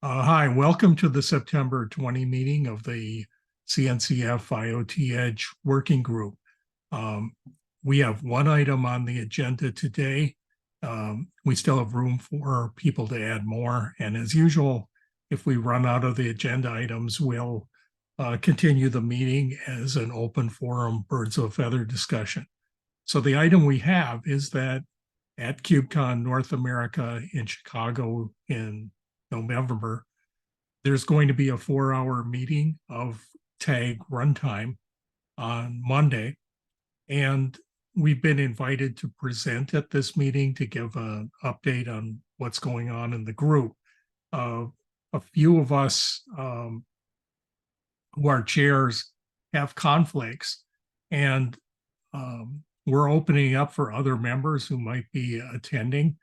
Hi, welcome to the September 20 meeting of the CNCF IoT Edge Working Group. We have one item on the agenda today. We still have room for people to add more. And as usual, if we run out of the agenda items, we'll continue the meeting as an open forum, birds of a feather discussion. So the item we have is that at KubeCon North America in Chicago in November, there's going to be a 4-hour meeting of TAG Runtime on Monday. And we've been invited to present at this meeting to give an update on what's going on in the group. A few of us who are chairs have conflicts, and we're opening up for other members who might be attending,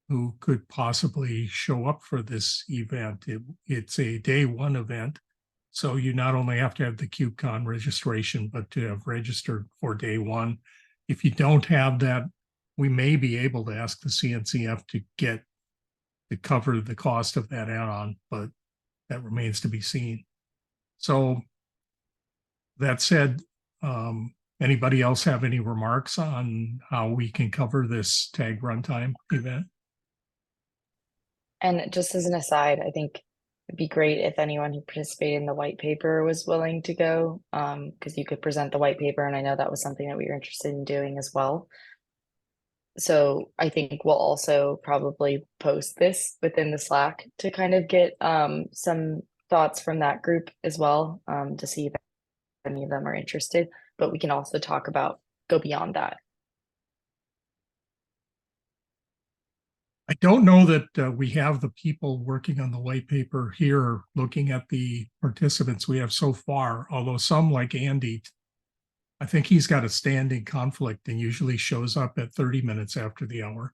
who could possibly show up for this event. It's a day one event. So you not only have to have the KubeCon registration, but to have registered for day one. If you don't have that, we may be able to ask the CNCF to cover the cost of that add-on, but that remains to be seen. So that said, anybody else have any remarks on how we can cover this TAG Runtime event? And just as an aside, I think it'd be great if anyone who participated in the white paper was willing to go, because you could present the white paper, and I know that was something that we were interested in doing as well. So I think we'll also probably post this within the Slack to kind of get some thoughts from that group as well, to see if any of them are interested. But we can also go beyond that. I don't know that we have the people working on the white paper here looking at the participants we have so far, although some, like Andy, I think he's got a standing conflict and usually shows up at 30 minutes after the hour.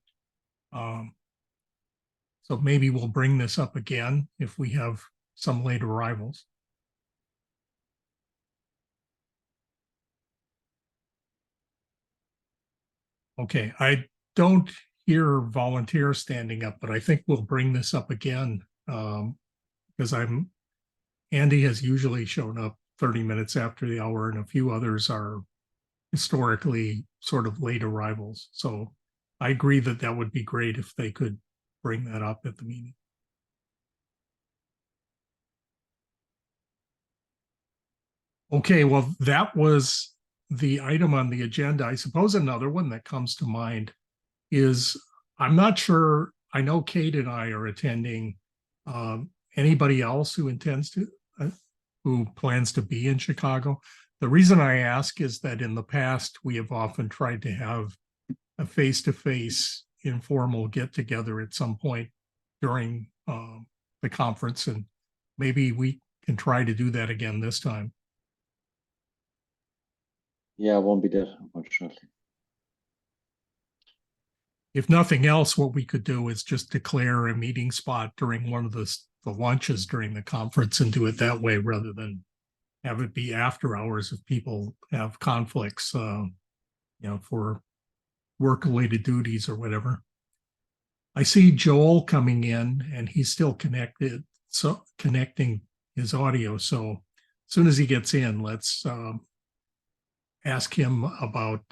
So maybe we'll bring this up again if we have some late arrivals. Okay, I don't hear volunteers standing up, but I think we'll bring this up again because Andy has usually shown up 30 minutes after the hour, and a few others are historically sort of late arrivals. So I agree that that would be great if they could bring that up at the meeting. Okay, well, that was the item on the agenda. I suppose another one that comes to mind is, I'm not sure, I know Kate and I are attending. Anybody else who who plans to be in Chicago? The reason I ask is that in the past, we have often tried to have a face-to-face informal get-together at some point during the conference, and maybe we can try to do that again this time. Yeah, I won't be there, unfortunately. If nothing else, what we could do is just declare a meeting spot during one of the lunches during the conference and do it that way rather than have it be after hours if people have conflicts, for work-related duties or whatever. I see Joel coming in and he's still connected, so connecting his audio. So as soon as he gets in, let's ask him about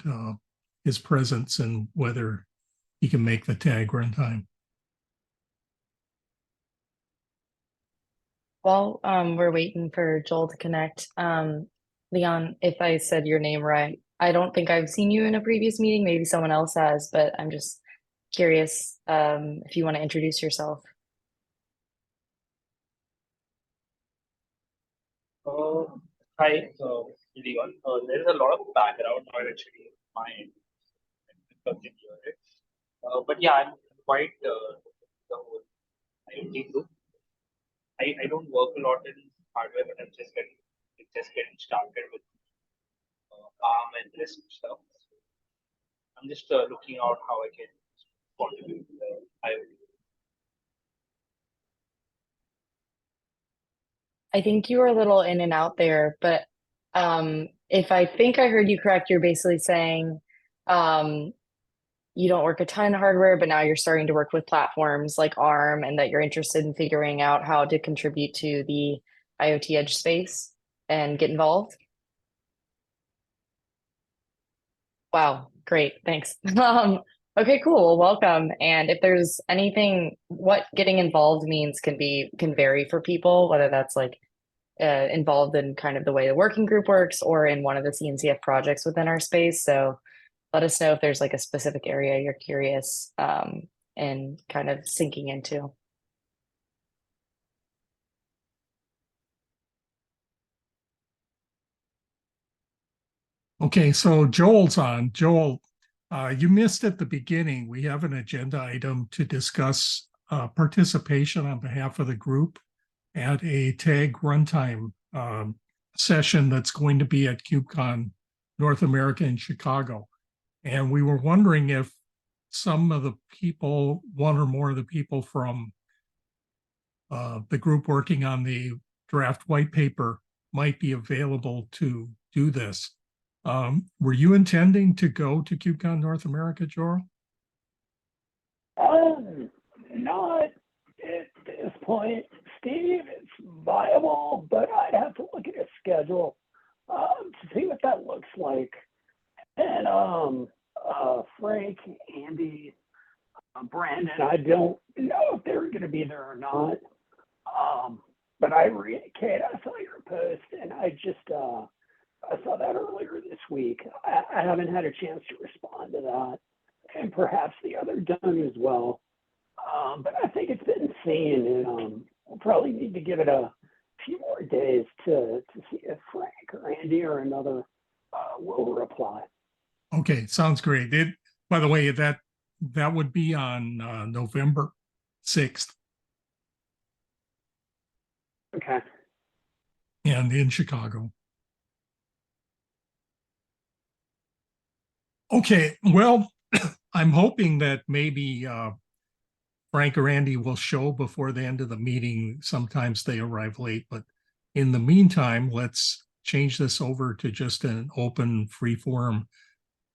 his presence and whether he can make the TAG runtime. Well, we're waiting for Joel to connect. Leon, if I said your name right, I don't think I've seen you in a previous meeting. Maybe someone else has, but I'm just curious if you want to introduce yourself. Hi, Leon. There is a lot of background noise actually in my end. But yeah, I'm quite the whole IoT group. I don't work a lot in hardware, but I'm just getting started with ARM and RISC stuff. I'm just looking out how I can contribute to the IoT. I think you were a little in and out there, but if I think I heard you correct, you're basically saying you don't work a ton of hardware, but now you're starting to work with platforms like ARM, and that you're interested in figuring out how to contribute to the IoT Edge space and get involved? Wow, great, thanks. Okay, cool, welcome. And if there's anything, what getting involved means can vary for people, whether that's like involved in kind of the way the working group works or in one of the CNCF projects within our space. So let us know if there's like a specific area you're curious and kind of sinking into. Okay, so Joel's on. Joel, you missed at the beginning. We have an agenda item to discuss participation on behalf of the group at a TAG Runtime session that's going to be at KubeCon North America in Chicago. And we were wondering if some of the people, one or more of the people from the group working on the draft white paper might be available to do this. Were you intending to go to KubeCon North America, Joel? Not at this point, Steve. It's viable, but I'd have to look at his schedule to see what that looks like. And Frank, Andy, Brandon, I don't know if they're going to be there or not. But Kate, I saw your post, and I just I saw that earlier this week. I haven't had a chance to respond to that, and perhaps the other done as well. But I think it's been seen, and we'll probably need to give it a few more days to see if Frank or Andy or another will reply. Okay, sounds great. By the way, that would be on November 6th. Okay. And in Chicago. Okay, well, I'm hoping that maybe Frank or Andy will show before the end of the meeting. Sometimes they arrive late, but in the meantime, let's change this over to just an open, free forum,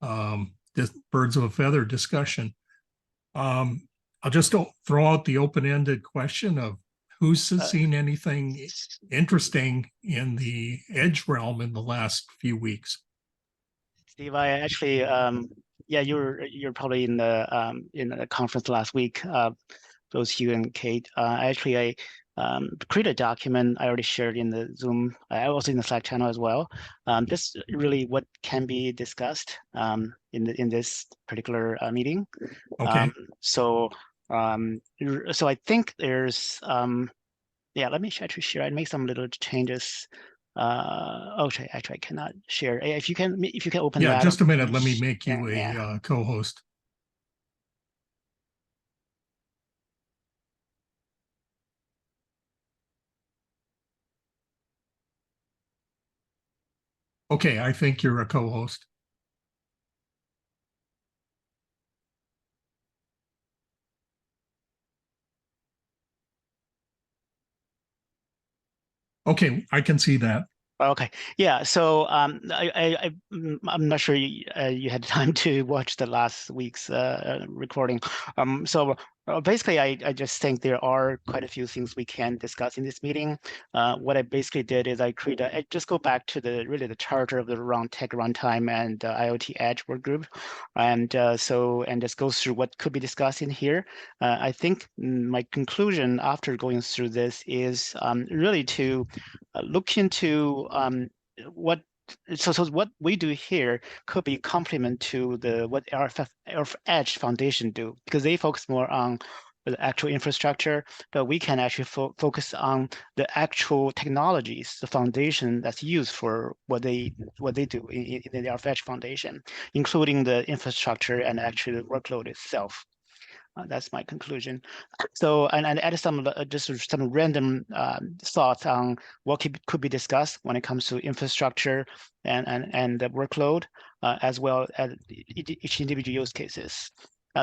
birds of a feather discussion. I'll just throw out the open-ended question of who's seen anything interesting in the edge realm in the last few weeks? Steve, I actually, yeah, you're probably in the conference last week. Both you and Kate. I created a document I already shared in the Zoom. I was in the Slack channel as well. Just really what can be discussed in this particular meeting. Okay. So I think there's yeah. Let me try to share. I made some little changes. Okay, actually I cannot share. If you can open that. Yeah, just a minute. Let me make you a co-host. Okay, I think you're a co-host. Okay, I can see that. Okay, yeah. So I'm not sure you had time to watch the last week's recording. So basically, I just think there are quite a few things we can discuss in this meeting. What I basically did is I just go back to the charter of the TAG Runtime and IoT Edge work group, and just go through what could be discussed in here. I think my conclusion after going through this is really to look into what we do here could be complement to what RF Edge Foundation do, because they focus more on the actual infrastructure, but we can actually focus on the actual technologies, the foundation that's used for what they do in the RF Edge Foundation, including the infrastructure and actually the workload itself. That's my conclusion. So, and add some random thoughts on what could be discussed when it comes to infrastructure and the workload, as well as each individual use cases.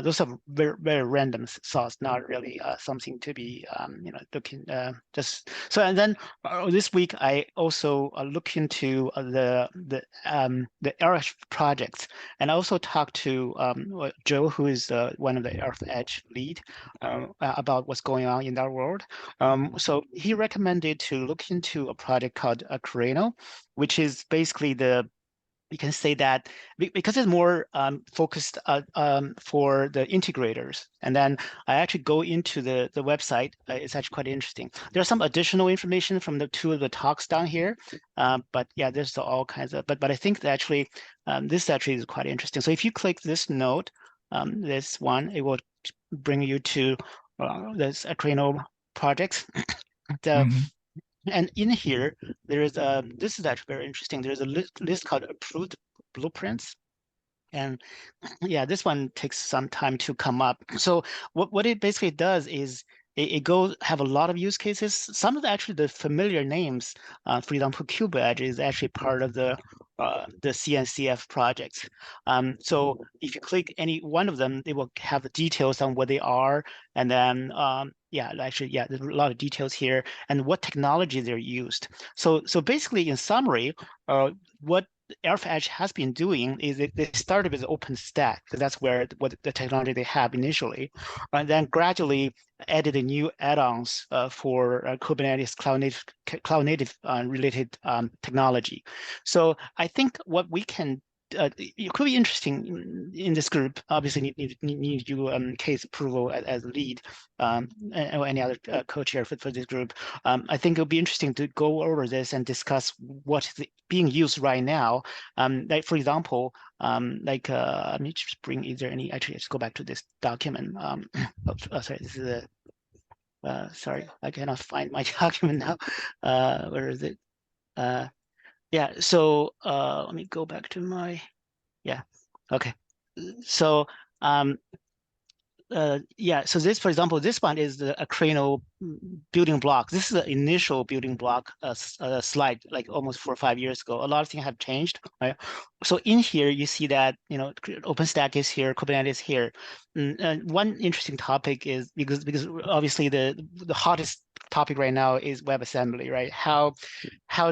those are very, very random thoughts, not really something to be, looking just. So, and then this week I also look into the Earth projects, and I also talked to Joe, who is one of the Earth Edge lead, about what's going on in that world. So he recommended to look into a project called Careno, which is basically you can say that because it's more focused for the integrators. And then I actually go into the website. It's actually quite interesting. There's some additional information from the two of the talks down here, but yeah, there's all kinds of. But I think that actually this actually is quite interesting. So if you click this node, this one, it will bring you to this Careno projects. And in here, there is this is actually very interesting. There's a list called approved blueprints. And yeah, this one takes some time to come up. So what it basically does is it goes have a lot of use cases. Some of the familiar names, for example, KubeEdge is actually part of the CNCF projects. So if you click any one of them, they will have the details on what they are, and then there's a lot of details here and what technology they're used. So basically, in summary, what Earth Edge has been doing is they started with OpenStack, because that's what the technology they have initially, and then gradually added a new add-ons for Kubernetes cloud-native related technology. So I think what we can it could be interesting in this group. Obviously, need you case approval as lead, or any other co-chair for this group. I think it'll be interesting to go over this and discuss what's being used right now. Like for example, let me just bring. Is there any? Actually, let's go back to this document. Sorry, this is a. Sorry, I cannot find my document now. Where is it? Yeah, so let me go back to my, okay. So so this, for example, this one is a Careno building block. This is the initial building block slide, like almost 4 or 5 years ago. A lot of things have changed, right? So in here, you see that, OpenStack is here, Kubernetes is here. One interesting topic is because obviously the hottest topic right now is WebAssembly, right? How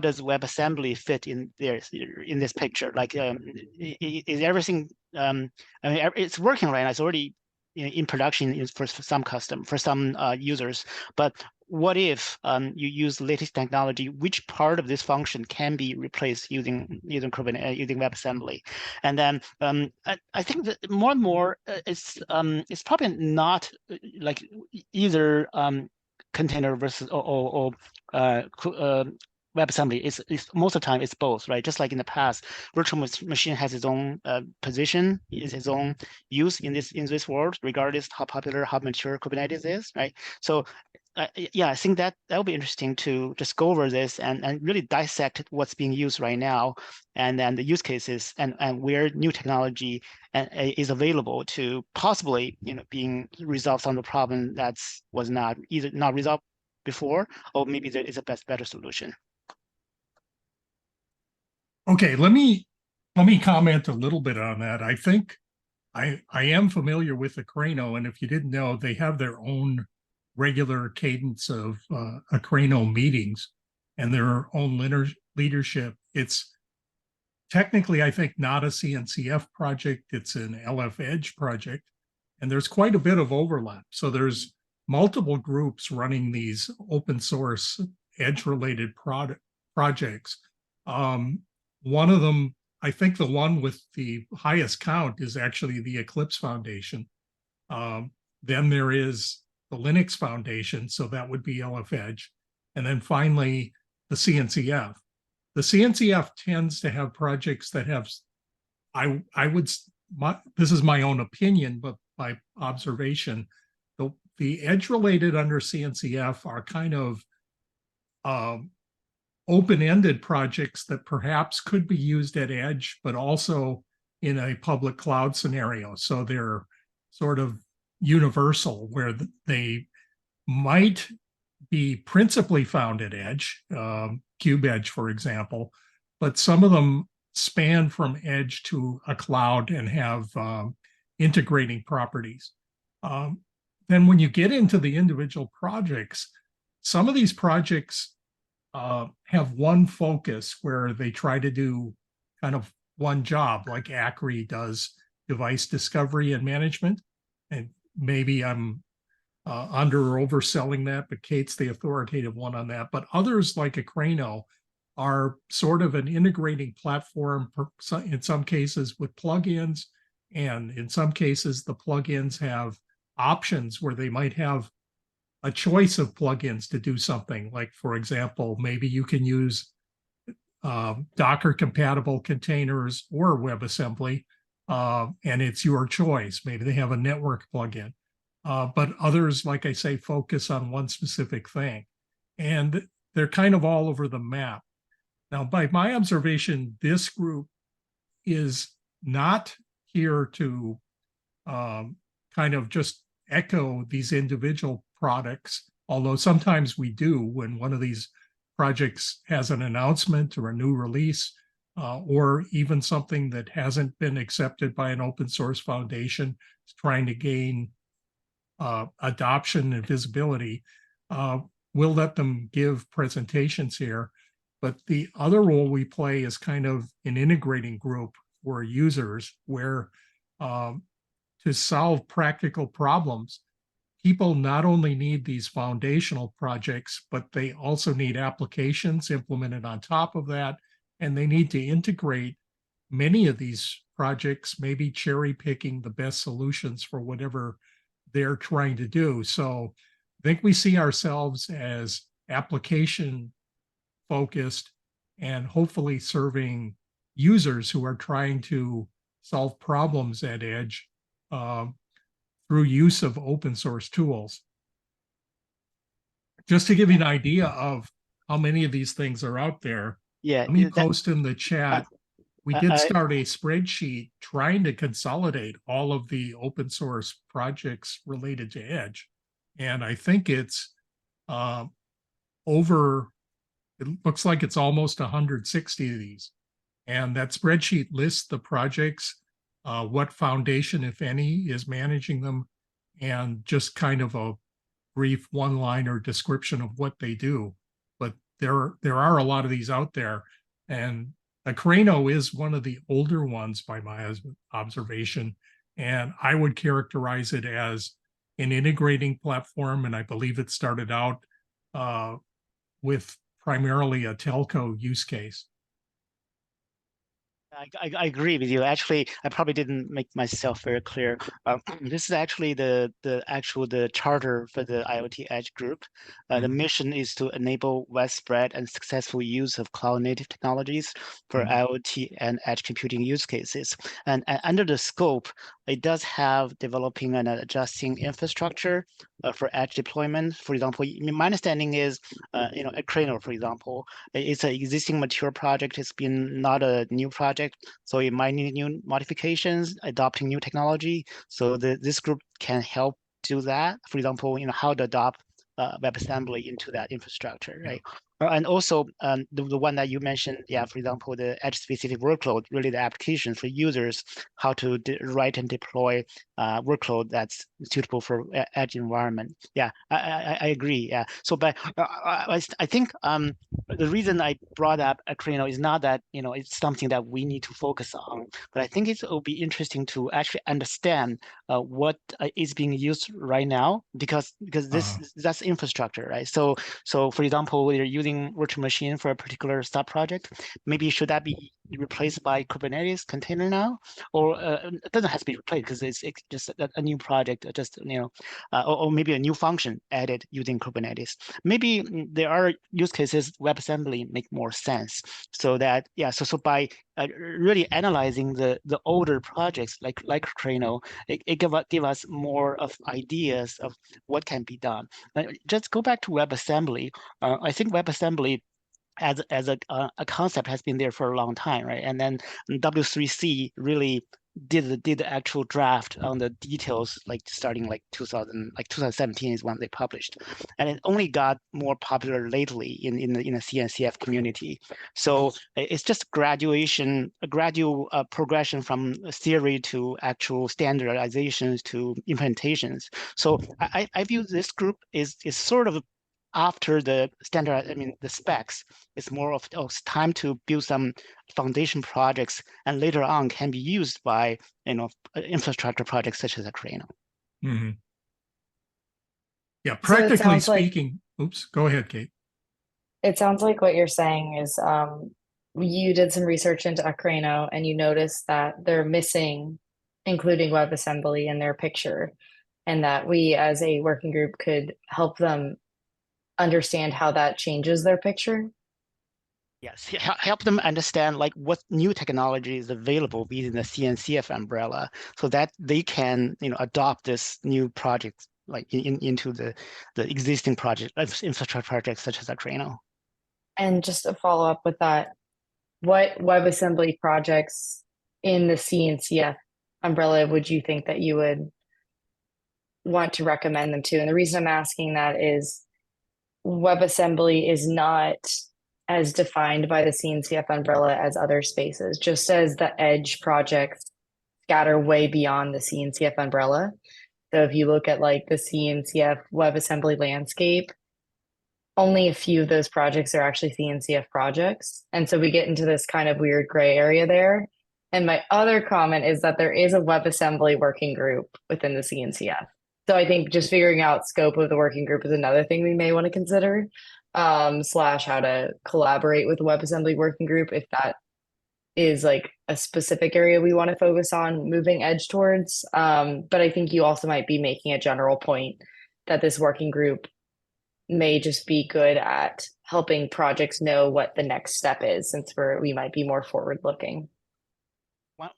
does WebAssembly fit in there in this picture? Like, is everything? I mean, it's working right now. It's already in production for some users. But what if you use latest technology? Which part of this function can be replaced using Kubernetes, using WebAssembly? And then I think that more and more it's probably not like either container versus or WebAssembly. It's most of the time it's both, right? Just like in the past, virtual machine has its own position, its own use in this world, regardless how popular, how mature Kubernetes is, right? So I think that will be interesting to just go over this and really dissect what's being used right now, and then the use cases and where new technology is available to possibly being resolve some of the problem was not resolved before, or maybe there is a better solution. Okay, let me comment a little bit on that. I think I am familiar with the Careno, and if you didn't know, they have their own regular cadence of Careno meetings and their own leadership. It's technically, I think, not a CNCF project. It's an LF Edge project, and there's quite a bit of overlap. So there's multiple groups running these open source edge-related projects. One of them, I think the one with the highest count is actually the Eclipse Foundation. Then there is the Linux Foundation, so that would be LF Edge. And then finally, the CNCF. The CNCF tends to have projects that have, this is my own opinion, but by observation, the edge-related under CNCF are kind of open-ended projects that perhaps could be used at edge, but also in a public cloud scenario. So they're sort of universal, where they might be principally found at edge, KubeEdge, for example, but some of them span from edge to a cloud and have integrating properties. Then when you get into the individual projects, some of these projects have one focus where they try to do kind of one job, like Acri does device discovery and management. And maybe I'm under or overselling that, but Kate's the authoritative one on that. But others like Acrano are sort of an integrating platform in some cases with plugins, and in some cases the plugins have options where they might have a choice of plugins to do something. Like, for example, maybe you can use Docker compatible containers or WebAssembly, and it's your choice. Maybe they have a network plugin. But others, like I say, focus on one specific thing. And they're kind of all over the map. Now, by my observation, this group is not here to kind of just echo these individual products, although sometimes we do when one of these projects has an announcement or a new release, or even something that hasn't been accepted by an open source foundation, is trying to gain adoption and visibility. We'll let them give presentations here. But the other role we play is kind of an integrating group for users where to solve practical problems, people not only need these foundational projects, but they also need applications implemented on top of that. And they need to integrate many of these projects, maybe cherry picking the best solutions for whatever they're trying to do. So I think we see ourselves as application focused and hopefully serving users who are trying to solve problems at Edge through use of open source tools. Just to give you an idea of how many of these things are out there, let me post in the chat. We did start a spreadsheet trying to consolidate all of the open source projects related to Edge. And I think it's it looks like it's almost 160 of these. And that spreadsheet lists the projects, what foundation, if any, is managing them, and just kind of a brief one-liner description of what they do. But there are a lot of these out there. And Acrano is one of the older ones by my observation. And I would characterize it as an integrating platform. And I believe it started out with primarily a telco use case. I agree with you. Actually, I probably didn't make myself very clear. This is actually the charter for the IoT Edge group. The mission is to enable widespread and successful use of cloud-native technologies for IoT and edge computing use cases. And under the scope, it does have developing and adjusting infrastructure for edge deployment. For example, my understanding is, Acrano, for example, it's an existing mature project. It's been not a new project. So it might need new modifications, adopting new technology. So this group can help do that. For example, how to adopt WebAssembly into that infrastructure, right? And also the one that you mentioned, for example, the edge-specific workload, really the application for users, how to write and deploy workload that's suitable for edge environment. I agree. So, but I think the reason I brought up Acrano is not that it's something that we need to focus on, but I think it will be interesting to actually understand what is being used right now, because that's infrastructure, right? So for example, you're using virtual machine for a particular sub project, maybe should that be replaced by Kubernetes container now, or it doesn't have to be replaced because it's just a new project, just or maybe a new function added using Kubernetes. Maybe there are use cases WebAssembly make more sense. So that so by really analyzing the older projects like Acrano, it give us more of ideas of what can be done. Just go back to WebAssembly. I think WebAssembly as a concept has been there for a long time, right? And then W3C really did the actual draft on the details, like starting like 2017 is when they published, and it only got more popular lately in the CNCF community. So it's just a gradual progression from theory to actual standardizations to implementations. So I view this group is sort of after the standard, I mean, the specs. It's more of time to build some foundation projects, and later on can be used by infrastructure projects such as Akraino. Mm-hmm. Yeah, So it practically sounds like- speaking. Oops, go ahead, Kate. It sounds like what you're saying is you did some research into Akraino and you noticed that they're missing including WebAssembly in their picture, and that we as a working group could help them understand how that changes their picture. Yes, help them understand like what new technology is available within the CNCF umbrella, so that they can adopt this new project like into the existing project infrastructure projects such as Akraino. And just to follow up with that, what WebAssembly projects in the CNCF umbrella would you think that you would want to recommend them to? And the reason I'm asking that is WebAssembly is not as defined by the CNCF umbrella as other spaces, just as the Edge projects scatter way beyond the CNCF umbrella. So if you look at like the CNCF WebAssembly landscape, only a few of those projects are actually CNCF projects. And so we get into this kind of weird gray area there. And my other comment is that there is a WebAssembly working group within the CNCF. So I think just figuring out scope of the working group is another thing we may want to consider, slash how to collaborate with the WebAssembly working group if that is like a specific area we want to focus on moving Edge towards. But I think you also might be making a general point that this working group may just be good at helping projects know what the next step is, since we might be more forward looking.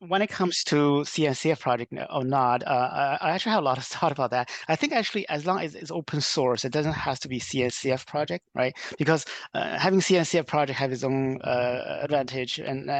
When it comes to CNCF project or not, I actually have a lot of thought about that. I think actually, as long as it's open source, it doesn't have to be CNCF project, right? Because having CNCF project have its own advantage, and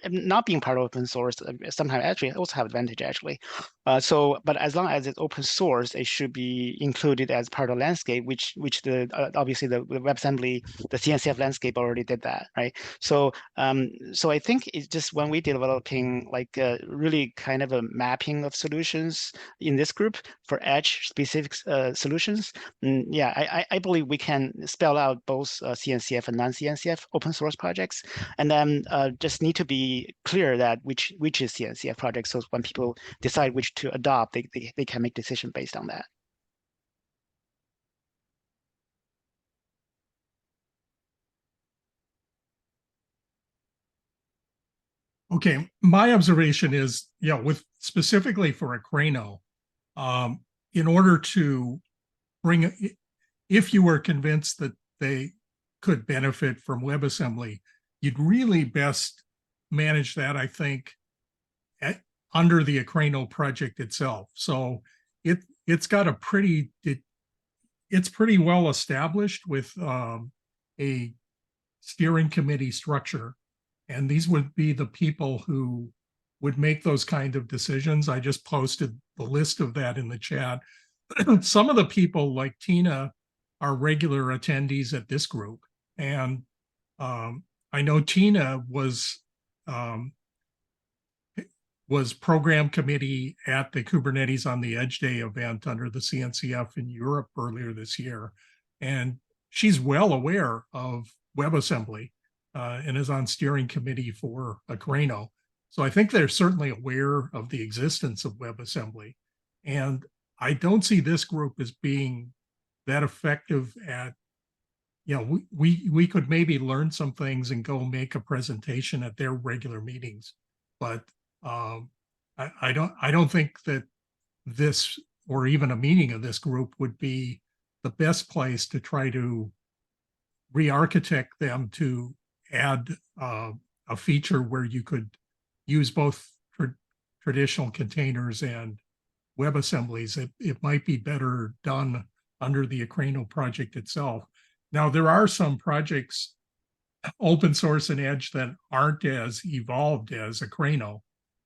not being part of open source sometimes actually also have advantage actually. But as long as it's open source, it should be included as part of landscape, which the obviously the WebAssembly, the CNCF landscape already did that, right? So I think it's just when we're developing like really kind of a mapping of solutions in this group for Edge specific solutions. Yeah, I believe we can spell out both CNCF and non-CNCF open source projects, and then just need to be clear that which is CNCF project. So when people decide which to adopt, they can make decision based on that. Okay, my observation is, with specifically for Akraino, in order to bring, if you were convinced that they could benefit from WebAssembly, you'd really best manage that, I think, under the Akraino project itself. So it's got a it's pretty well established with a steering committee structure. And these would be the people who would make those kind of decisions. I just posted the list of that in the chat. Some of the people like Tina are regular attendees at this group. And I know Tina was program committee at the Kubernetes on the Edge Day event under the CNCF in Europe earlier this year. And she's well aware of WebAssembly. And is on steering committee for Akraino. So I think they're certainly aware of the existence of WebAssembly. And I don't see this group as being that effective at, we could maybe learn some things and go make a presentation at their regular meetings. But I don't think that this, or even a meeting of this group, would be the best place to try to re-architect them to add a feature where you could use both traditional containers and WebAssemblies. It might be better done under the Akraino project itself. Now, there are some projects, open source and Edge, that aren't as evolved as Akraino.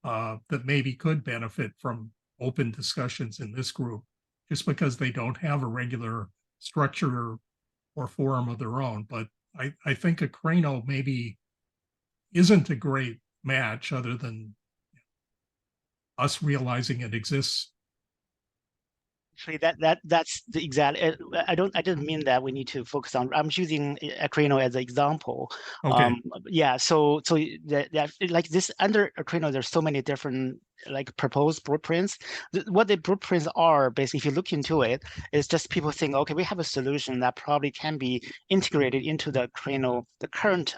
that maybe could benefit from open discussions in this group, just because they don't have a regular structure or forum of their own. But I think a Crano maybe isn't a great match other than us realizing it exists. Actually, that's the exact. I didn't mean that we need to focus on. I'm using Akrino as an example. Okay. Yeah. So that like this under Akrino, there's so many different like proposed blueprints. What the blueprints are, basically, if you look into it, is just people think, okay, we have a solution that probably can be integrated into the Akrino, the current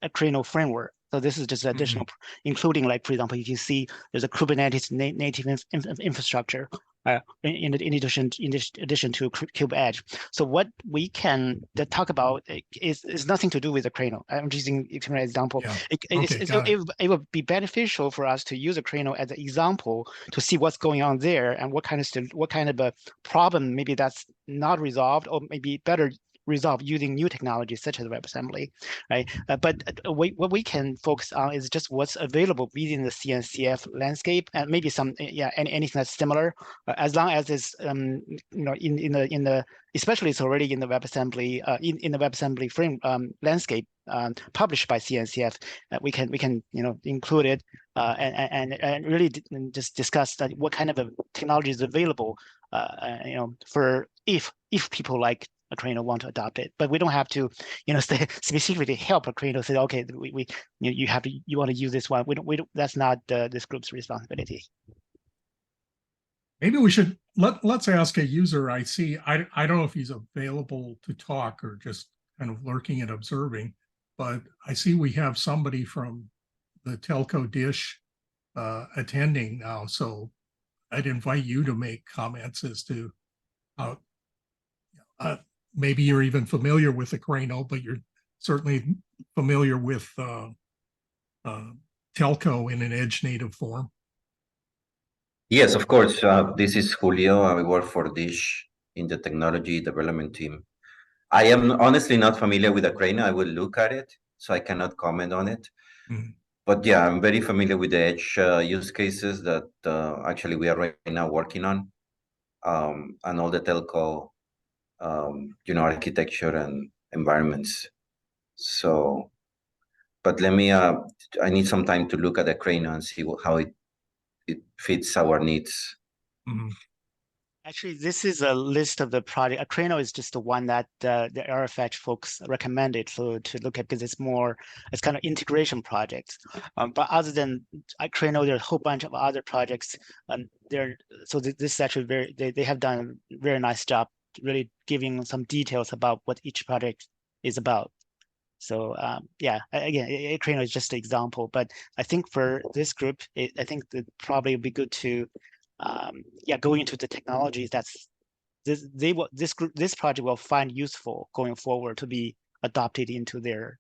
Akrino framework. So this is just additional, including, like, for example, if you see there's a Kubernetes native infrastructure. In addition to Cube Edge. So what we can talk about is nothing to do with the Akrino. I'm using an example. Yeah. It would be beneficial for us to use a Akrino as an example to see what's going on there and what kind of a problem maybe that's not resolved or maybe better resolved using new technologies such as WebAssembly, right? But what we can focus on is just what's available within the CNCF landscape, and maybe some anything that's similar, as long as it's in the especially it's already in the WebAssembly in the WebAssembly frame landscape published by CNCF. We can include it and really just discuss that what kind of technology is available for if people like Akrino want to adopt it, but we don't have to, specifically help Akrino say, okay, you want to use this one. We don't. That's not this group's responsibility. Maybe we should let's ask a user. I see. I don't know if he's available to talk or just kind of lurking and observing, but I see we have somebody from the telco dish attending now. So I'd invite you to make comments as to how. Maybe you're even familiar with Akrino, but you're certainly familiar with telco in an edge native form. Yes, of course. This is Julio. I work for Dish in the technology development team. I am honestly not familiar with Akrino. I will look at it, so I cannot comment on it. But yeah, I'm very familiar with the edge use cases that actually we are right now working on, and all the telco architecture and environments. So, but let me, I need some time to look at the Akrino and see how it fits our needs. Actually, this is a list of the project. Akrino is just the one that the RFH folks recommended to look at, because it's kind of integration projects. But other than Akrino, there's a whole bunch of other projects. So this is actually they have done a very nice job really giving some details about what each project is about. So yeah, again, Akrino is just an example, but I think for this group, I think it probably would be good to go into the technologies this project will find useful going forward to be adopted into their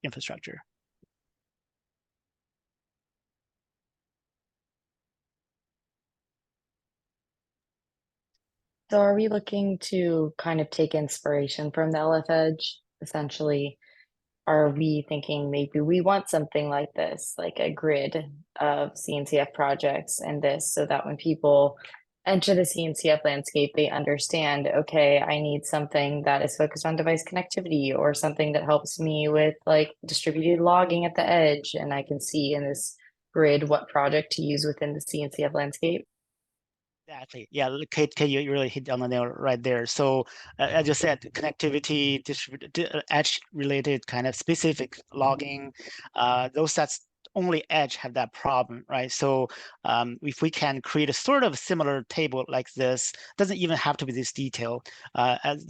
infrastructure. So are we looking to kind of take inspiration from the LF Edge? Essentially, are we thinking maybe we want something like this, like a grid of CNCF projects and this, so that when people enter the CNCF landscape, they understand, okay, I need something that is focused on device connectivity, or something that helps me with like distributed logging at the edge, and I can see in this grid what project to use within the CNCF landscape? Exactly. Yeah, Kate, you really hit on the nail right there. So as you said, connectivity, edge-related kind of specific logging, those that's only Edge have that problem, right? So if we can create a sort of similar table like this, doesn't even have to be this detailed.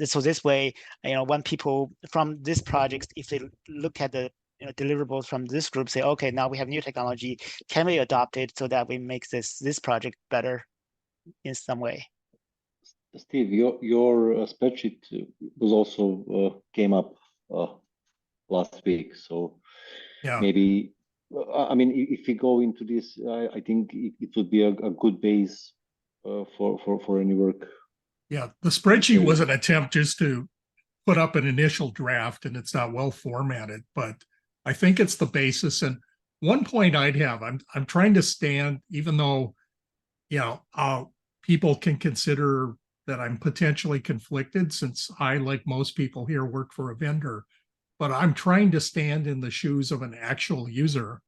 So this way, when people from this project, if they look at the deliverables from this group, say, okay, now we have new technology, can we adopt it so that we make this project better in some way? Steve, your spreadsheet was also came up last week, so Yeah. maybe I mean, if we go into this, I think it would be a good base for any work. Yeah, the spreadsheet was an attempt just to put up an initial draft, and it's not well formatted, but I think it's the basis. And one point I'd have, I'm trying to stand, even though, people can consider that I'm potentially conflicted, since I, like most people here, work for a vendor, but I'm trying to stand in the shoes of an actual user.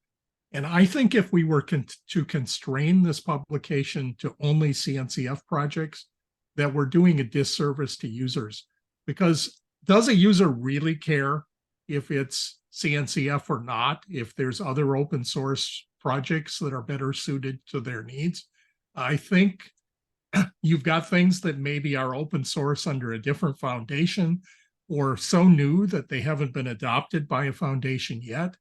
And I think if we were to constrain this publication to only CNCF projects, that we're doing a disservice to users. Because does a user really care if it's CNCF or not, if there's other open source projects that are better suited to their needs? I think you've got things that maybe are open source under a different foundation, or so new that they haven't been adopted by a foundation yet.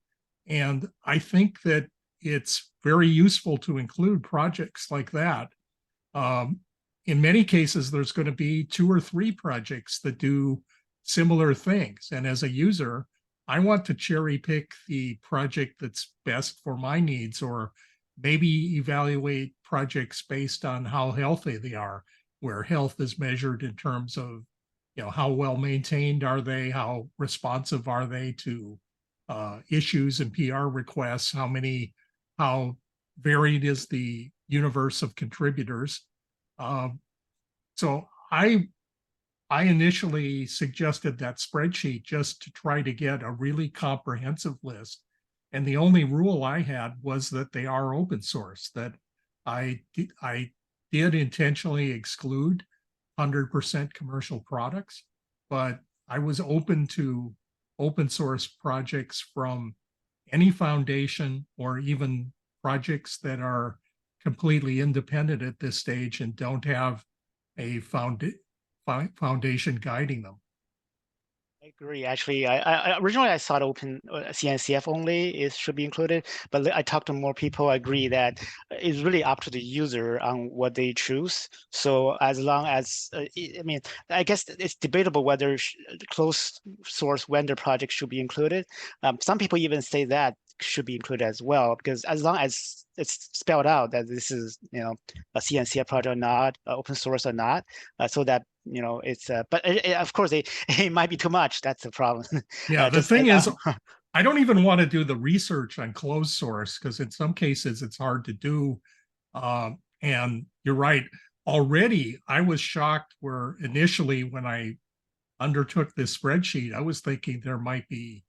And I think that it's very useful to include projects like that. In many cases, there's going to be 2 or 3 projects that do similar things. And as a user, I want to cherry pick the project that's best for my needs, or maybe evaluate projects based on how healthy they are, where health is measured in terms of, how well maintained are they, how responsive are they to issues and PR requests, how varied is the universe of contributors. So I initially suggested that spreadsheet just to try to get a really comprehensive list. And the only rule I had was that they are open source, that I did intentionally exclude 100% commercial products, but I was open to open source projects from any foundation, or even projects that are completely independent at this stage and don't have a foundation guiding them. I agree. Actually, I originally I thought open CNCF only should be included, but I talked to more people. I agree that it's really up to the user on what they choose. So as long as I mean, I guess it's debatable whether closed source vendor projects should be included. Some people even say that should be included as well, because as long as it's spelled out that this is a CNCF project or not, open source or not, so that it's but of course it might be too much. That's the problem. Yeah, the thing is, I don't even want to do the research on closed source, because in some cases it's hard to do. And you're right. Already, I was shocked where initially when I undertook this spreadsheet, I was thinking there might be,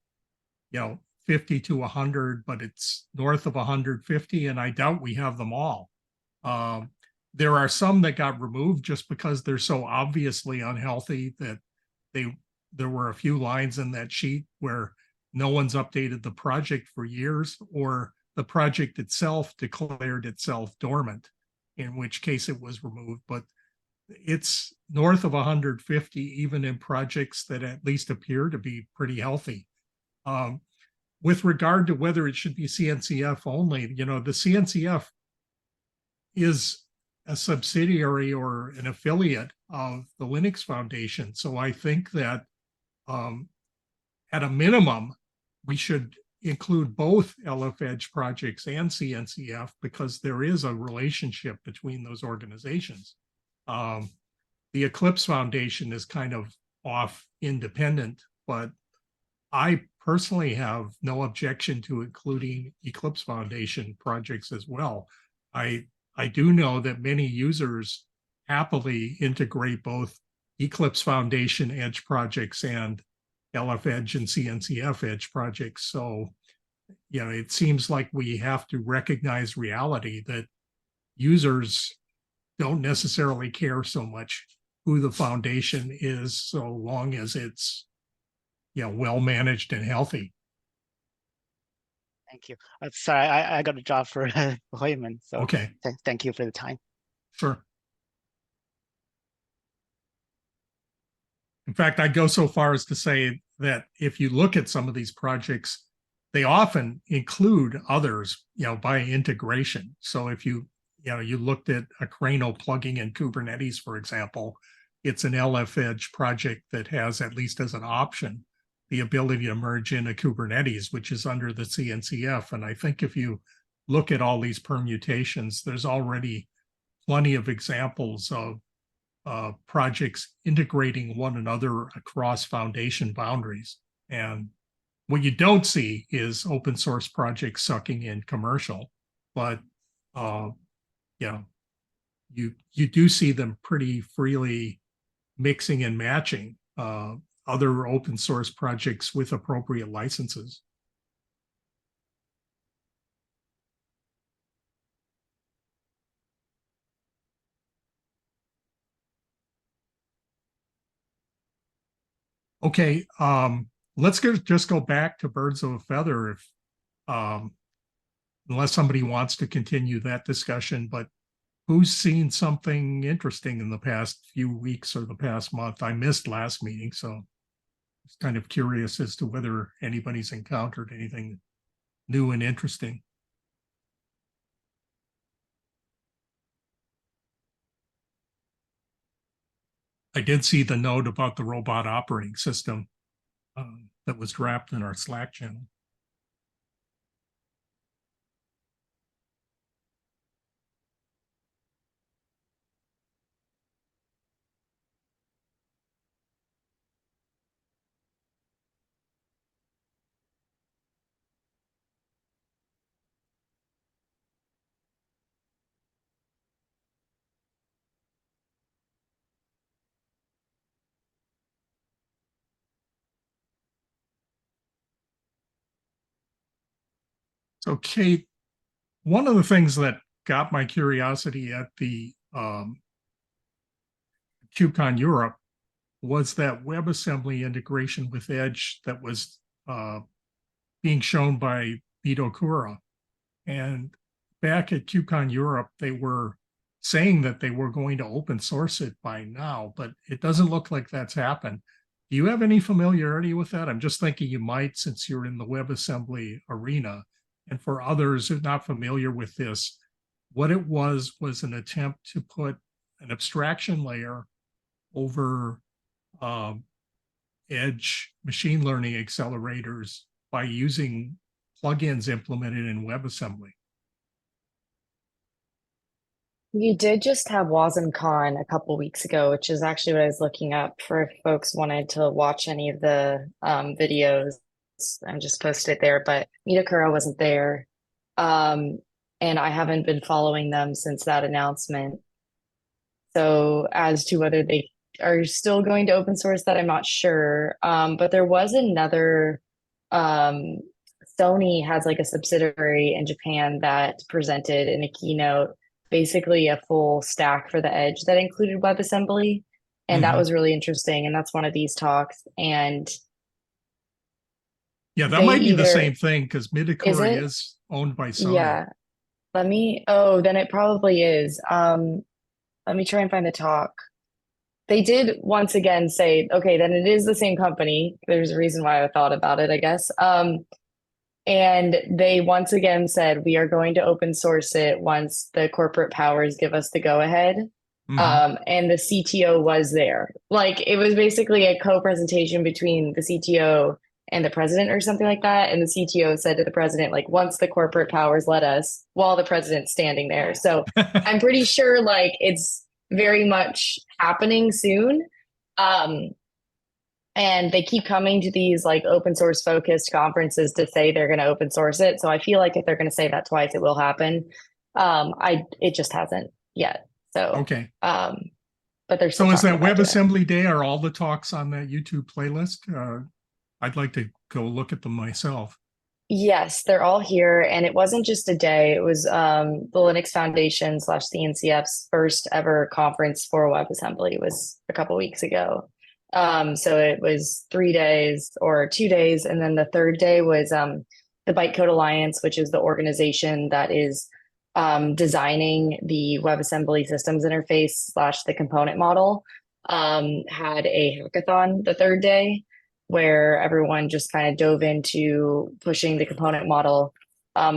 50 to 100, but it's north of 150, and I doubt we have them all. There are some that got removed just because they're so obviously unhealthy that there were a few lines in that sheet where no one's updated the project for years, or the project itself declared itself dormant, in which case it was removed. But it's north of 150, even in projects that at least appear to be pretty healthy. With regard to whether it should be CNCF only, the CNCF is a subsidiary or an affiliate of the Linux Foundation. So I think that at a minimum, we should include both LF Edge projects and CNCF, because there is a relationship between those organizations. The Eclipse Foundation is kind of off independent, but I personally have no objection to including Eclipse Foundation projects as well. I do know that many users happily integrate both Eclipse Foundation Edge projects and LF Edge and CNCF Edge projects. So, it seems like we have to recognize reality that users don't necessarily care so much who the foundation is, so long as it's well managed and healthy. Thank you. Sorry, I got a job for appointment. So okay. Thank you for the time. Sure. In fact, I'd go so far as to say that if you look at some of these projects, they often include others, by integration. So if you looked at Akraino plugging in Kubernetes, for example, it's an LF Edge project that has, at least as an option, the ability to merge into Kubernetes, which is under the CNCF. And I think if you look at all these permutations, there's already plenty of examples of projects integrating one another across foundation boundaries. And what you don't see is open source projects sucking in commercial, but yeah, you do see them pretty freely mixing and matching other open source projects with appropriate licenses. Okay, let's just go back to birds of a feather if unless somebody wants to continue that discussion, but who's seen something interesting in the past few weeks or the past month? I missed last meeting, so I was kind of curious as to whether anybody's encountered anything new and interesting. I did see the note about the robot operating system that was dropped in our Slack channel. So, Kate, one of the things that got my curiosity at the KubeCon Europe was that WebAssembly integration with Edge that was being shown by Vito Kura. And back at KubeCon Europe, they were saying that they were going to open source it by now, but it doesn't look like that's happened. Do you have any familiarity with that? I'm just thinking you might, since you're in the WebAssembly arena. And for others who are not familiar with this, what it was an attempt to put an abstraction layer over Edge machine learning accelerators by using plugins implemented in WebAssembly. You did just have WasmCon a couple weeks ago, which is actually what I was looking up for if folks wanted to watch any of the videos. I just posted it there, but Mitakura wasn't there. And I haven't been following them since that announcement. So as to whether they are still going to open source that, I'm not sure. But there was another, Sony has like a subsidiary in Japan that presented in a keynote basically a full stack for the Edge that included WebAssembly. And that was really interesting. And that's one of these talks. And yeah, that might be the same thing because Mitakura is owned by Sony. Yeah. Then it probably is. Let me try and find the talk. They did once again say, okay, then it is the same company. There's a reason why I thought about it, I guess. And they once again said, we are going to open source it once the corporate powers give us the go ahead. And the CTO was there. Like it was basically a co-presentation between the CTO and the president or something like that. And the CTO said to the president, like, once the corporate powers let us, while the president's standing there. So I'm pretty sure like it's very much happening soon. And they keep coming to these like open source focused conferences to say they're going to open source it. So I feel like if they're going to say that twice, it will happen. It just hasn't yet. So, okay. But there's so is that WebAssembly Day? Are all the talks on that YouTube playlist? I'd like to go look at them myself. Yes, they're all here. And it wasn't just a day. It was the Linux Foundation / CNCF's first ever conference for WebAssembly. It was a couple weeks ago. So it was 3 days or 2 days. And then the third day was the Bytecode Alliance, which is the organization that is designing the WebAssembly systems interface / the component model, had a hackathon the third day, where everyone just kind of dove into pushing the component model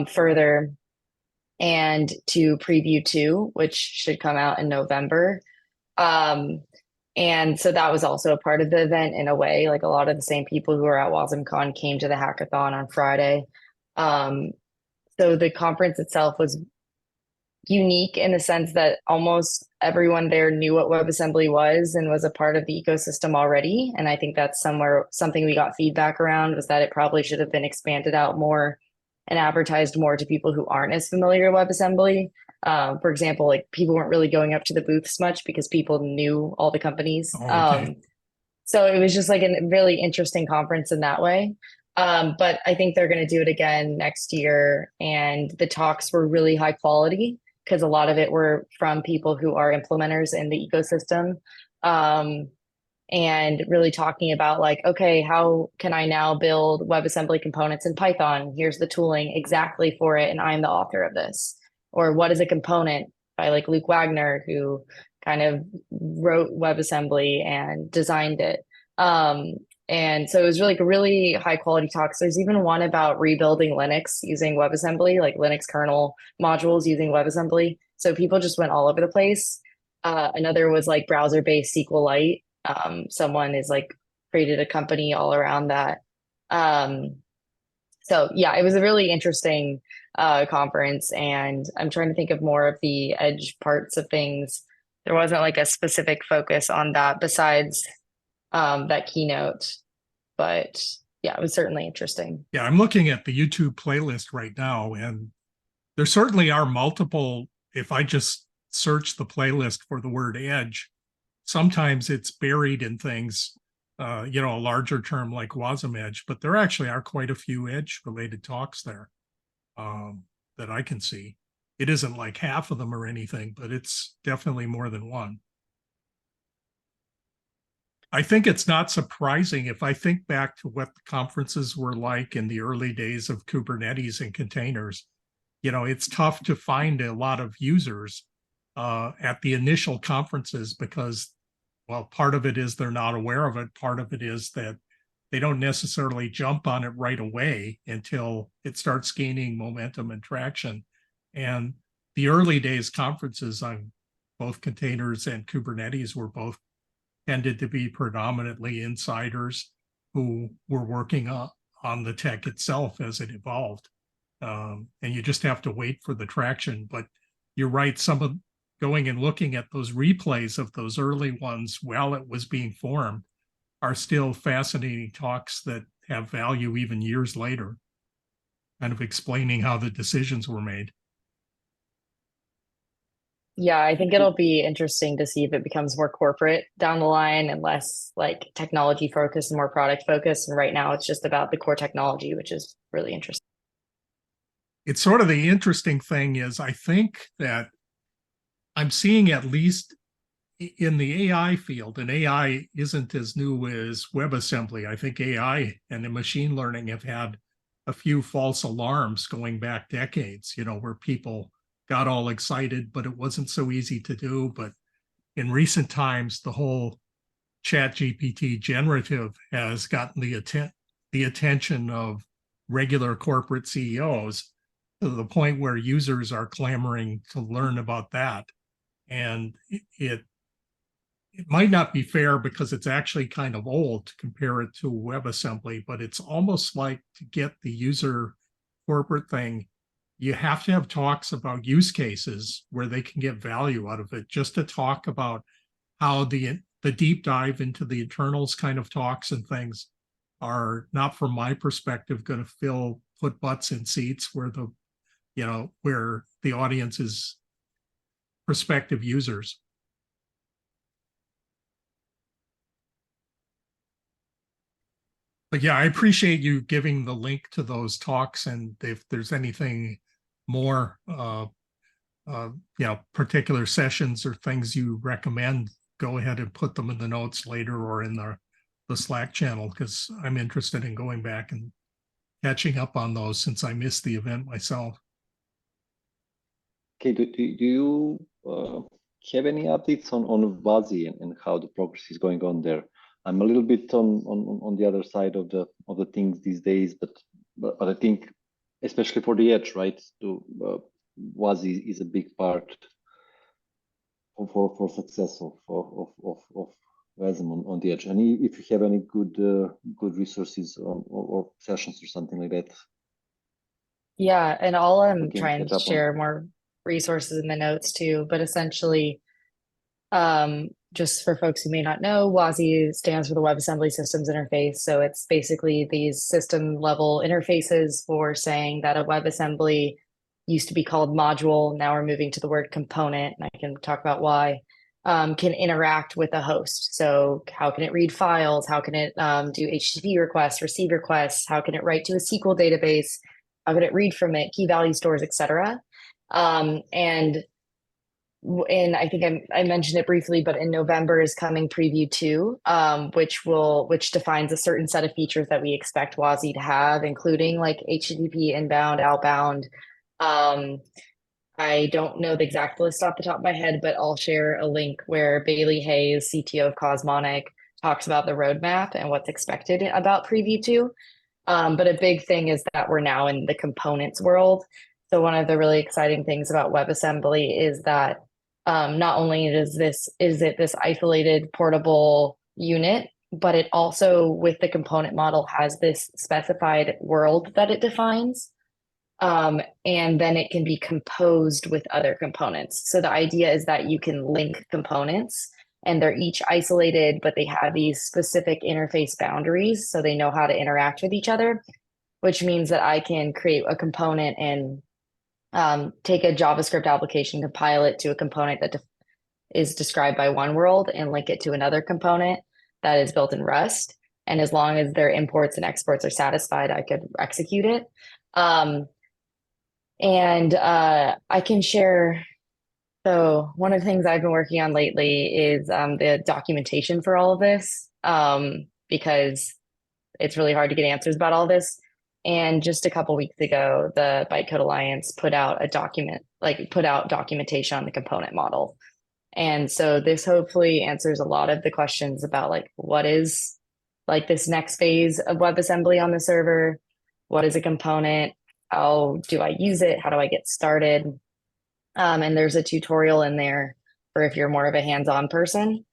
further and to preview 2, which should come out in November. And so that was also a part of the event in a way. Like a lot of the same people who were at WasmCon came to the hackathon on Friday. So the conference itself was unique in the sense that almost everyone there knew what WebAssembly was and was a part of the ecosystem already. And I think that's something we got feedback around, was that it probably should have been expanded out more and advertised more to people who aren't as familiar with WebAssembly. For example, like people weren't really going up to the booths much because people knew all the companies. Oh, okay. So it was just like a really interesting conference in that way. But I think they're going to do it again next year. And the talks were really high quality because a lot of it were from people who are implementers in the ecosystem. And really talking about like, okay, how can I now build WebAssembly components in Python? Here's the tooling exactly for it, and I'm the author of this. Or what is a component by like Luke Wagner, who kind of wrote WebAssembly and designed it. And so it was really like really high quality talks. There's even one about rebuilding Linux using WebAssembly, like Linux kernel modules using WebAssembly. So people just went all over the place. Another was like browser-based SQLite. Someone is like created a company all around that. So yeah, it was a really interesting conference, and I'm trying to think of more of the edge parts of things. There wasn't like a specific focus on that besides that keynote, but yeah, it was certainly interesting. Yeah, I'm looking at the YouTube playlist right now, and there certainly are multiple. If I just search the playlist for the word edge, sometimes it's buried in things, a larger term like WASM Edge, but there actually are quite a few edge related talks there that I can see. It isn't like half of them or anything, but it's definitely more than one. I think it's not surprising if I think back to what the conferences were like in the early days of Kubernetes and containers. It's tough to find a lot of users at the initial conferences because, well, part of it is they're not aware of it. Part of it is that they don't necessarily jump on it right away until it starts gaining momentum and traction. And the early days conferences on both containers and Kubernetes were both tended to be predominantly insiders who were working on the tech itself as it evolved. And you just have to wait for the traction. But you're right, some of going and looking at those replays of those early ones while it was being formed are still fascinating talks that have value even years later, kind of explaining how the decisions were made. Yeah, I think it'll be interesting to see if it becomes more corporate down the line and less like technology focused and more product focused. And right now it's just about the core technology, which is really interesting. It's sort of the interesting thing is I think that I'm seeing, at least in the AI field, and AI isn't as new as WebAssembly. I think AI and the machine learning have had a few false alarms going back decades, where people got all excited, but it wasn't so easy to do. But in recent times, the whole ChatGPT generative has gotten the attention of regular corporate CEOs to the point where users are clamoring to learn about that. And it might not be fair because it's actually kind of old to compare it to WebAssembly, but it's almost like to get the user corporate thing, you have to have talks about use cases where they can get value out of it. Just to talk about how the deep dive into the internals kind of talks and things are not, from my perspective, going to put butts in seats where the audience is prospective users. But yeah, I appreciate you giving the link to those talks, and if there's anything more, particular sessions or things you recommend, go ahead and put them in the notes later or in the Slack channel, because I'm interested in going back and catching up on those since I missed the event myself. Okay, do you have any updates on WASI and how the progress is going on there? I'm a little bit on the other side of the things these days, but I think especially for the edge, right? WASI is a big part for success of WASM on the edge. And if you have any good resources or sessions or something like that. Yeah, and I'll try and share more resources in the notes too, but essentially, just for folks who may not know, WASI stands for the WebAssembly Systems Interface. So it's basically these system level interfaces for saying that a WebAssembly used to be called module. Now we're moving to the word component, and I can talk about why, can interact with a host. So how can it read files? How can it do HTTP requests, receive requests? How can it write to a SQL database? How can it read from it, key value stores, etc. And I think I mentioned it briefly, but in November is coming preview 2, which defines a certain set of features that we expect WASI to have, including like HTTP inbound, outbound. I don't know the exact list off the top of my head, but I'll share a link where Bailey Hayes, CTO of Cosmonic, talks about the roadmap and what's expected about preview 2. But a big thing is that we're now in the components world. So one of the really exciting things about WebAssembly is that not only is it this isolated portable unit, but it also, with the component model, has this specified world that it defines. And then it can be composed with other components. So the idea is that you can link components and they're each isolated, but they have these specific interface boundaries. So they know how to interact with each other, which means that I can create a component and take a JavaScript application, compile it to a component that is described by one world and link it to another component that is built in Rust. And as long as their imports and exports are satisfied, I could execute it. I can share. So one of the things I've been working on lately is the documentation for all of this, because it's really hard to get answers about all this. And just a couple weeks ago, the Bytecode Alliance put out documentation on the component model. And so this hopefully answers a lot of the questions about like, what is like this next phase of WebAssembly on the server? What is a component? How do I use it? How do I get started? And there's a tutorial in there for if you're more of a hands-on person.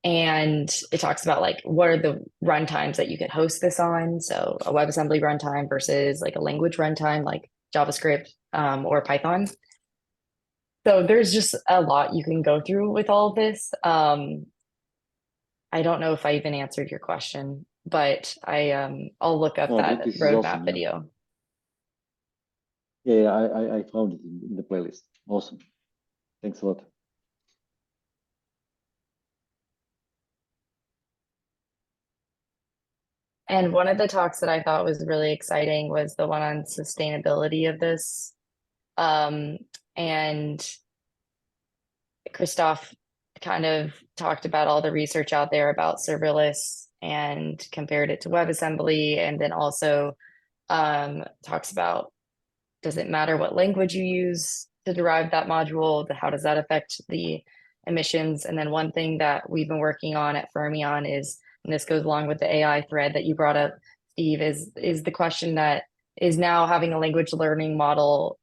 And it talks about like, what are the runtimes that you could host this on? So a WebAssembly runtime versus like a language runtime, like JavaScript or Python. So there's just a lot you can go through with all of this. I don't know if I even answered your question, but I'll look up that roadmap awesome, video. Yeah, I found it in the playlist. Awesome. Thanks a lot. And one of the talks that I thought was really exciting was the one on sustainability of this. And Christoph kind of talked about all the research out there about serverless and compared it to WebAssembly, and then also talks about, does it matter what language you use to derive that module? How does that affect the emissions? And then one thing that we've been working on at Fermyon is, and this goes along with the AI thread that you brought up, Steve, is the question that, is now having a language learning model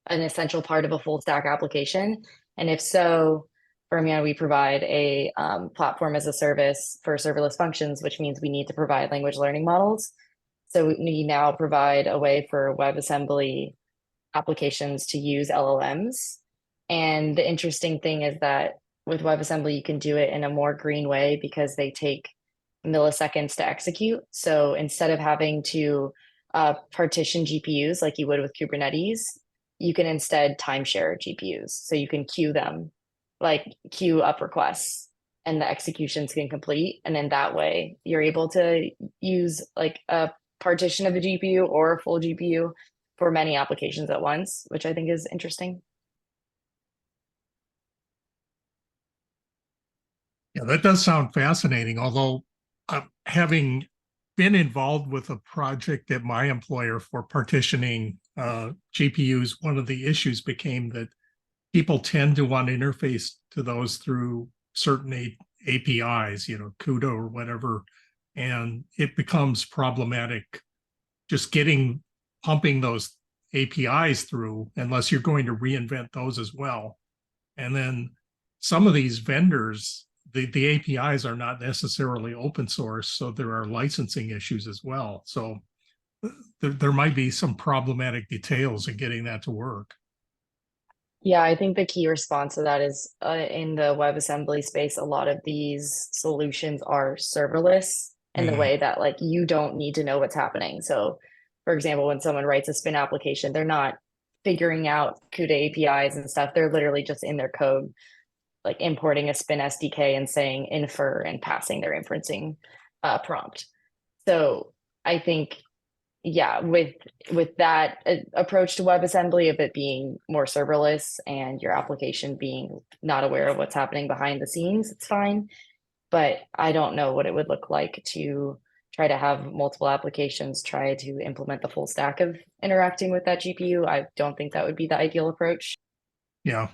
an essential part of a full stack application? And if so, Fermyon, we provide a platform as a service for serverless functions, which means we need to provide language learning models. So we now provide a way for WebAssembly applications to use LLMs. And the interesting thing is that with WebAssembly, you can do it in a more green way because they take milliseconds to execute. So instead of having to partition GPUs like you would with Kubernetes, you can instead timeshare GPUs. So you can queue them, like queue up requests, and the executions can complete. And in that way, you're able to use like a partition of a GPU or a full GPU for many applications at once, which I think is interesting. Yeah, that does sound fascinating, although having been involved with a project at my employer for partitioning GPUs, one of the issues became that people tend to want to interface to those through certain APIs, CUDA or whatever, and it becomes problematic just pumping those APIs through unless you're going to reinvent those as well. And then some of these vendors, the APIs are not necessarily open source, so there are licensing issues as well. So there might be some problematic details in getting that to work. Yeah, I think the key response to that is in the WebAssembly space, a lot of these solutions are serverless in the Mhm. way that like you don't need to know what's happening. So, for example, when someone writes a spin application, they're not figuring out CUDA APIs and stuff. They're literally just in their code, like importing a spin SDK and saying infer and passing their inferencing prompt. So I think yeah, with that approach to WebAssembly of it being more serverless and your application being not aware of what's happening behind the scenes, it's fine. But I don't know what it would look like to try to have multiple applications try to implement the full stack of interacting with that GPU. I don't think that would be the ideal approach. Yeah.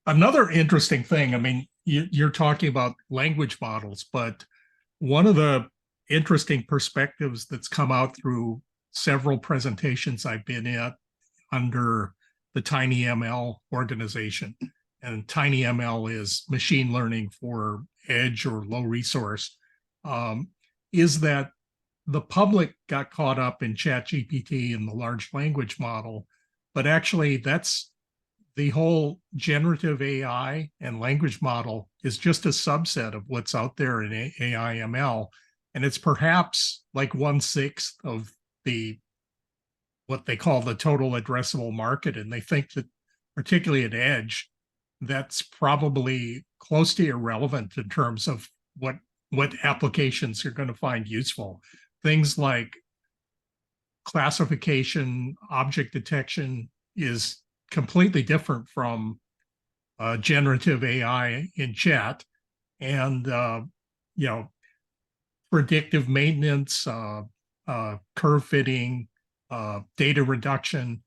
Another interesting thing, I mean, you're talking about language models, but one of the interesting perspectives that's come out through several presentations I've been at under the TinyML organization, and TinyML is machine learning for edge or low resource, is that the public got caught up in ChatGPT and the large language model, but actually that's the whole generative AI and language model is just a subset of what's out there in AI ML. And it's perhaps like 1/6 of the what they call the total addressable market. And they think that particularly at Edge, that's probably close to irrelevant in terms of what applications you're going to find useful. Things like classification, object detection is completely different from generative AI in chat, and predictive maintenance, curve fitting, data reduction.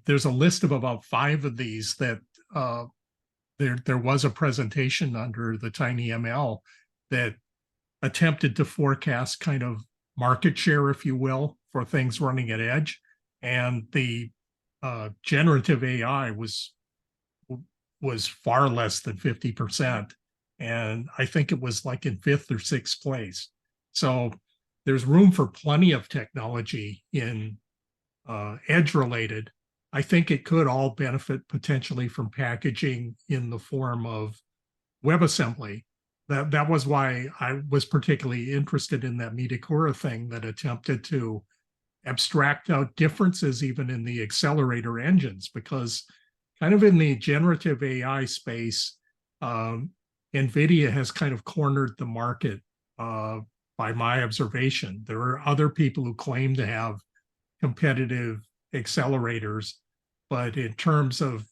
There's a list of about 5 of these that there was a presentation under the TinyML that attempted to forecast kind of market share, if you will, for things running at edge, and the generative AI was far less than 50%, and I think it was like in 5th or 6th place. So there's room for plenty of technology in edge related. I think it could all benefit potentially from packaging in the form of WebAssembly. That was why I was particularly interested in that Metacora thing that attempted to abstract out differences even in the accelerator engines, because kind of in the generative AI space, NVIDIA has kind of cornered the market by my observation. There are other people who claim to have competitive accelerators, but in terms of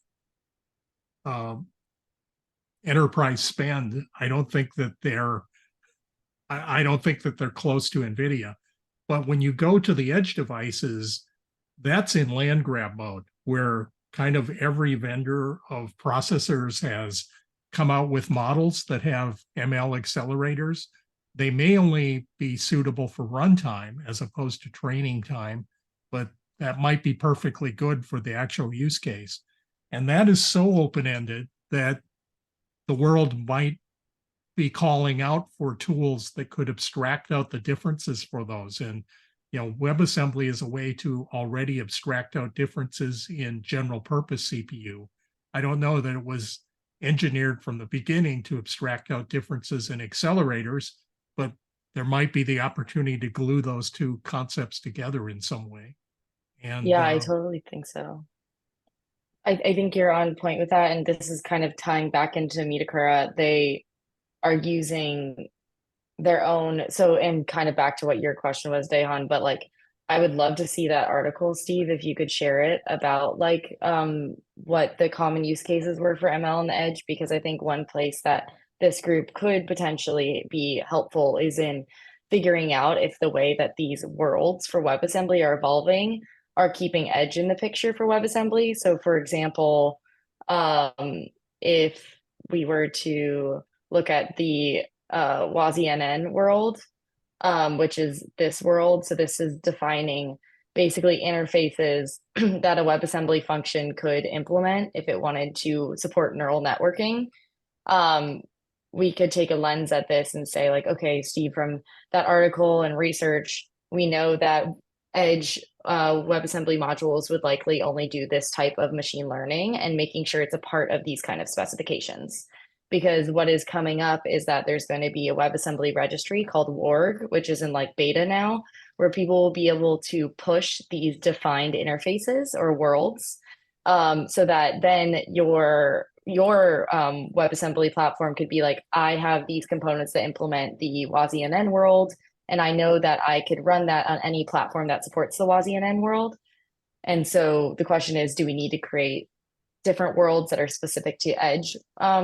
enterprise spend, I don't think that they're close to NVIDIA. But when you go to the edge devices, that's in land grab mode, where kind of every vendor of processors has come out with models that have ML accelerators. They may only be suitable for runtime as opposed to training time, but that might be perfectly good for the actual use case. And that is so open-ended that the world might be calling out for tools that could abstract out the differences for those. And WebAssembly is a way to already abstract out differences in general purpose CPU. I don't know that it was engineered from the beginning to abstract out differences in accelerators, but there might be the opportunity to glue those two concepts together in some way. And yeah, I totally think so. I think you're on point with that. And this is kind of tying back into Metacora. They are using their own, so, and kind of back to what your question was, Dehan, but like I would love to see that article, Steve, if you could share it, about like what the common use cases were for ML on the edge, because I think one place that this group could potentially be helpful is in figuring out if the way that these worlds for WebAssembly are evolving are keeping edge in the picture for WebAssembly. So for example, if we were to look at the WASI-NN world, which is this world. So this is defining basically interfaces that a WebAssembly function could implement if it wanted to support neural networking. We could take a lens at this and say like, okay, Steve, from that article and research, we know that edge WebAssembly modules would likely only do this type of machine learning, and making sure it's a part of these kind of specifications. Because what is coming up is that there's going to be a WebAssembly registry called WARG, which is in like beta now, where people will be able to push these defined interfaces or worlds, so that then your WebAssembly platform could be like, I have these components that implement the WASI-NN world, and I know that I could run that on any platform that supports the WASI-NN world. And so the question is, do we need to create different worlds that are specific to edge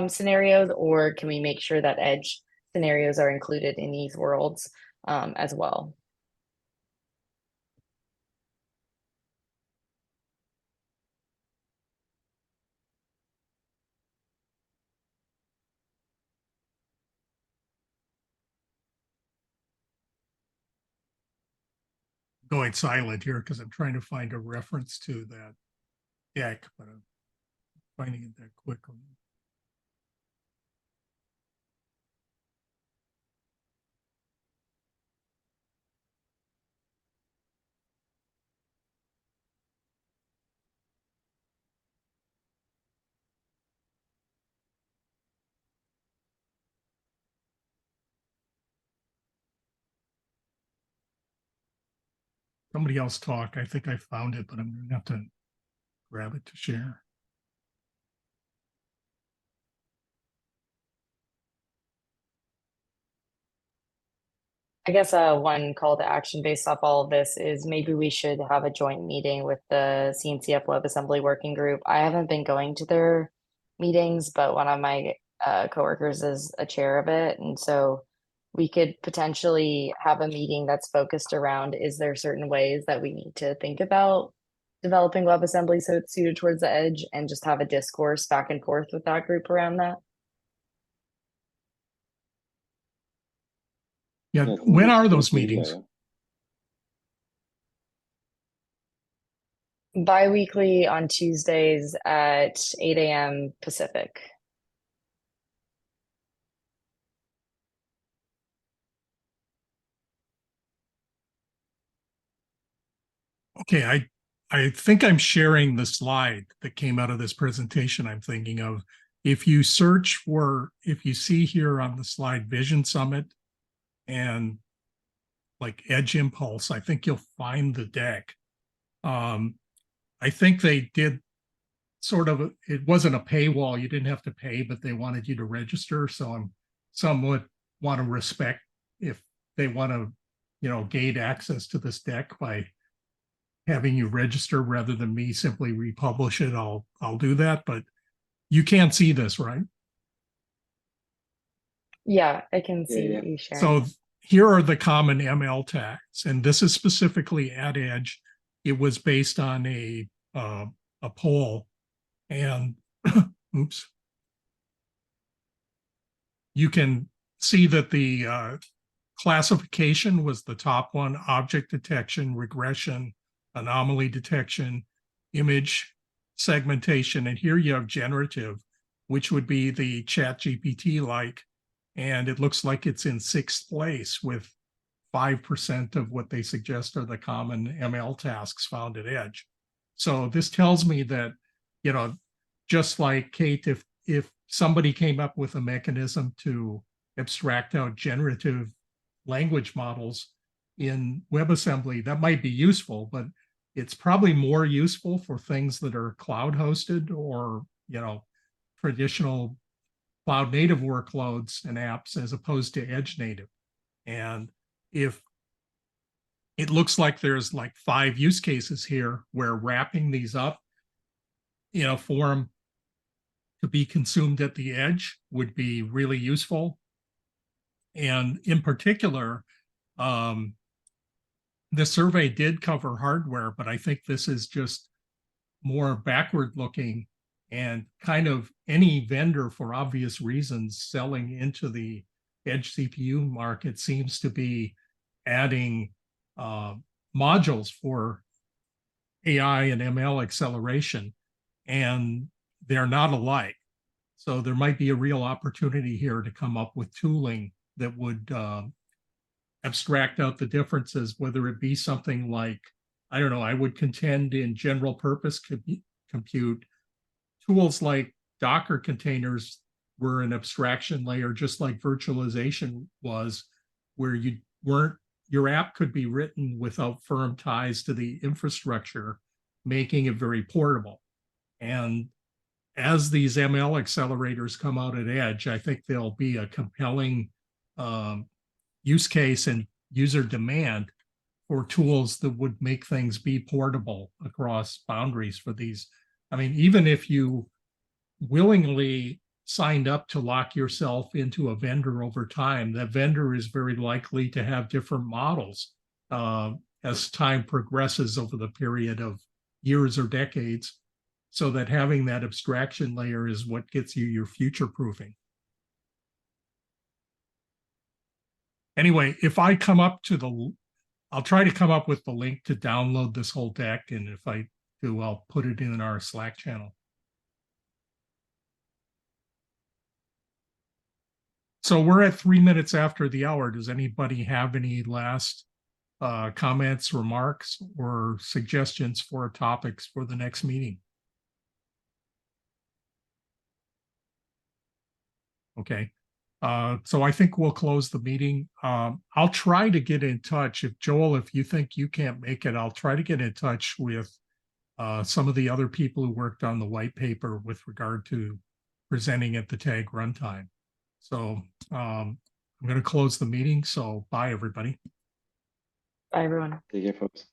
scenarios, or can we make sure that edge scenarios are included in these worlds as well? Going silent here because I'm trying to find a reference to that deck, but I'm finding it that quickly. Somebody else talk. I think I found it, but I'm going to have to grab it to share. I guess one call to action based off all of this is maybe we should have a joint meeting with the CNCF WebAssembly working group. I haven't been going to their meetings, but one of my coworkers is a chair of it. And so we could potentially have a meeting that's focused around, is there certain ways that we need to think about developing WebAssembly so it's suited towards the edge, and just have a discourse back and forth with that group around that? Yeah, Yeah, when are that's those great idea, meetings? yeah. Bi-weekly on Tuesdays at 8 a.m. Pacific. Okay, I think I'm sharing the slide that came out of this presentation I'm thinking of. If you search for, if you see here on the slide Vision Summit and like Edge Impulse, I think you'll find the deck. I think they did sort of, it wasn't a paywall, you didn't have to pay, but they wanted you to register. So I'm somewhat want to respect if they want to, you know, gate access to this deck by having you register rather than me simply republish it. I'll do that, but you can't see this, right? Yeah, I can Yeah, see yeah. you sharing. So it. here are the common ML tags, and this is specifically at Edge. It was based on a poll, and oops, you can see that the classification was the top one: object detection, regression, anomaly detection, image segmentation, and here you have generative, which would be the ChatGPT like, and it looks like it's in 6th place with 5% of what they suggest are the common ML tasks found at Edge. So this tells me that, you know, just like Kate, if somebody came up with a mechanism to abstract out generative language models in WebAssembly, that might be useful, but it's probably more useful for things that are cloud hosted or, you know, traditional cloud native workloads and apps as opposed to edge native. And if it looks like there's like 5 use cases here where wrapping these up, you know, for them to be consumed at the edge would be really useful. And in particular, the survey did cover hardware, but I think this is just more backward looking, and kind of any vendor, for obvious reasons, selling into the edge CPU market seems to be adding modules for AI and ML acceleration, and they're not alike. So there might be a real opportunity here to come up with tooling that would abstract out the differences, whether it be something like I don't know, I would contend in general purpose compute, tools like Docker containers were an abstraction layer, just like virtualization was, where you weren't, your app could be written without firm ties to the infrastructure, making it very portable. And as these ML accelerators come out at Edge, I think there'll be a compelling use case and user demand for tools that would make things be portable across boundaries for these. I mean, even if you willingly signed up to lock yourself into a vendor over time, that vendor is very likely to have different models as time progresses over the period of years or decades, so that having that abstraction layer is what gets you your future proofing. Anyway, if I come up to I'll try to come up with the link to download this whole deck, and if I do, I'll put it in our Slack channel. So we're at 3 minutes after the hour. Does anybody have any last comments, remarks, or suggestions for topics for the next meeting? Okay. So I think we'll close the meeting. I'll try to get in touch. If Joel, if you think you can't make it, I'll try to get in touch with some of the other people who worked on the white paper with regard to presenting at the TAG Runtime. So I'm going to close the meeting. So bye, everybody. Bye, everyone. Take care, folks.